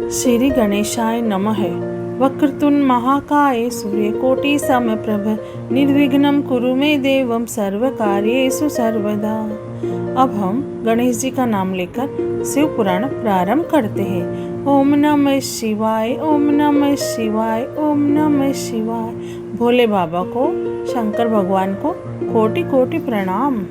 श्री गणेशाय नमः। वक्रतुंड महाकाय सूर्यकोटि समप्रभ निर्विघ्नं कुरु मे देवं सर्वकार्येषु सर्वदा। अब हम गणेश जी का नाम लेकर शिव पुराण प्रारंभ करते हैं। ओम नमः शिवाय, ओम नमः शिवाय, ओम नमः शिवाय। भोले बाबा को, शंकर भगवान को कोटि कोटि प्रणाम।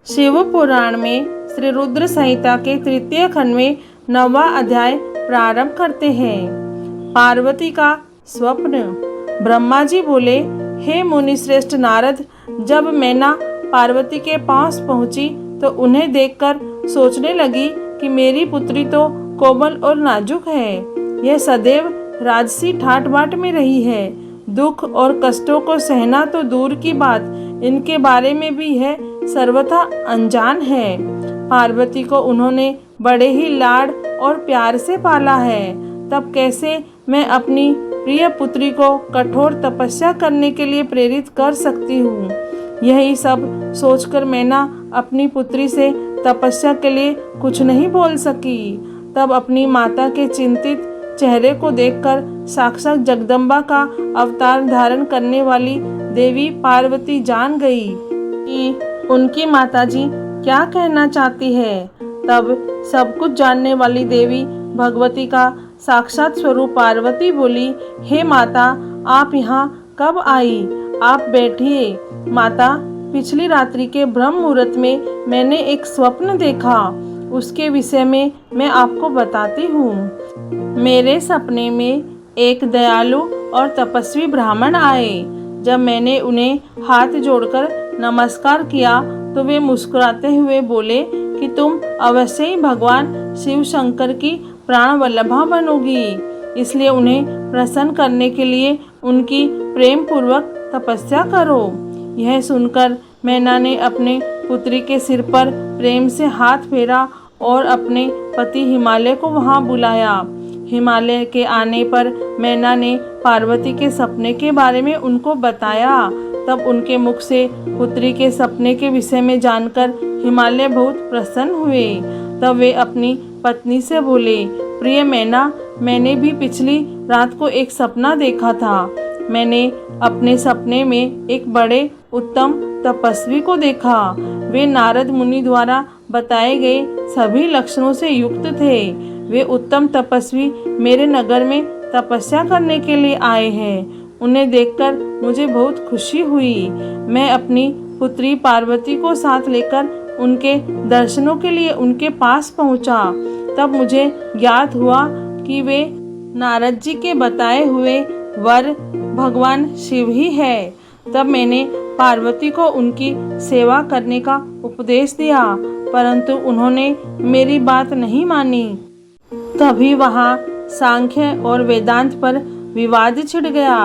शिव पुराण में श्री रुद्र संहिता के तृतीय खंड में 9वां अध्याय प्रारंभ करते हैं। पार्वती का स्वप्न। ब्रह्मा जी बोले, हे मुनि श्रेष्ठ नारद, जब मैना पार्वती के पास पहुंची तो उन्हें देखकर सोचने लगी कि मेरी पुत्री तो कोमल और नाजुक है। यह सदैव राजसी ठाट बाट में रही है। दुख और कष्टों को सहना तो दूर की बात, इनके बारे में भी यह सर्वथा अनजान है। पार्वती को उन्होंने बड़े ही लाड और प्यार से पाला है, तब कैसे मैं अपनी प्रिय पुत्री को कठोर तपस्या करने के लिए प्रेरित कर सकती हूँ। यही सब सोचकर मैना अपनी पुत्री से तपस्या के लिए कुछ नहीं बोल सकी। तब अपनी माता के चिंतित चेहरे को देखकर साक्षात जगदम्बा का अवतार धारण करने वाली देवी पार्वती जान गई कि उनकी माताजी क्या कहना चाहती है। तब सब कुछ जानने वाली देवी भगवती का साक्षात स्वरूप पार्वती बोली, हे माता, आप यहाँ कब आई? आप बैठिए। माता, पिछली रात्रि के ब्रह्म मुहूर्त में मैंने एक स्वप्न देखा, उसके विषय में मैं आपको बताती हूँ। मेरे सपने में एक दयालु और तपस्वी ब्राह्मण आए। जब मैंने उन्हें हाथ जोड़कर नमस्कार किया तो वे मुस्कुराते हुए बोले कि तुम अवश्य ही भगवान शिव शंकर की प्राण वल्लभा बनोगी, इसलिए उन्हें प्रसन्न करने के लिए उनकी प्रेम पूर्वक तपस्या करो। यह सुनकर मैना ने अपने पुत्री के सिर पर प्रेम से हाथ फेरा और अपने पति हिमालय को वहां बुलाया। हिमालय के आने पर मैना ने पार्वती के सपने के बारे में उनको बताया। तब उनके मुख से पुत्री के सपने के विषय में जानकर हिमालय बहुत प्रसन्न हुए। तब वे अपनी पत्नी से बोले, प्रिय मैना, मैंने भी पिछली रात को एक सपना देखा था। मैंने अपने सपने में एक बड़े उत्तम तपस्वी को देखा। वे नारद मुनि द्वारा बताए गए सभी लक्षणों से युक्त थे। वे उत्तम तपस्वी मेरे नगर में तपस्या करने के लिए आए हैं। उन्हें देखकर मुझे बहुत खुशी हुई। मैं अपनी पुत्री पार्वती को साथ लेकर उनके दर्शनों के लिए उनके पास पहुंचा। तब मुझे ज्ञात हुआ कि वे नारद जी के बताए हुए वर भगवान शिव ही है। तब मैंने पार्वती को उनकी सेवा करने का उपदेश दिया, परंतु उन्होंने मेरी बात नहीं मानी। तभी वहाँ सांख्य और वेदांत पर विवाद छिड़ गया।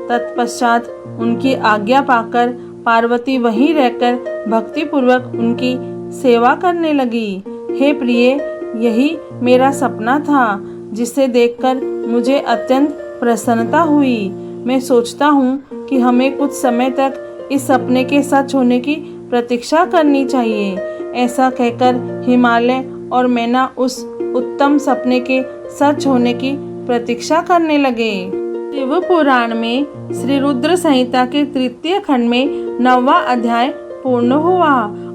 तत्पश्चात उनकी आज्ञा पाकर पार्वती वहीं रहकर भक्ति पूर्वक उनकी सेवा करने लगी। हे प्रिय, यही मेरा सपना था, जिसे देखकर मुझे अत्यंत प्रसन्नता हुई। मैं सोचता हूँ कि हमें कुछ समय तक इस सपने के सच होने की प्रतीक्षा करनी चाहिए। ऐसा कहकर हिमालय और मैना उस उत्तम सपने के सच होने की प्रतीक्षा करने लगे। शिव पुराण में श्री रुद्र संहिता के तृतीय खंड में 9वां अध्याय पूर्ण हुआ।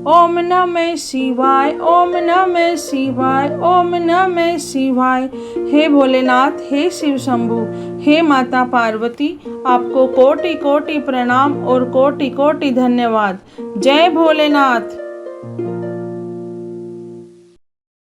ओम नमः शिवाय, ओम नमः शिवाय, ओम नमः शिवाय। हे भोलेनाथ, हे शिव शंभु, हे माता पार्वती, आपको कोटि कोटि प्रणाम और कोटि कोटि धन्यवाद। जय भोलेनाथ।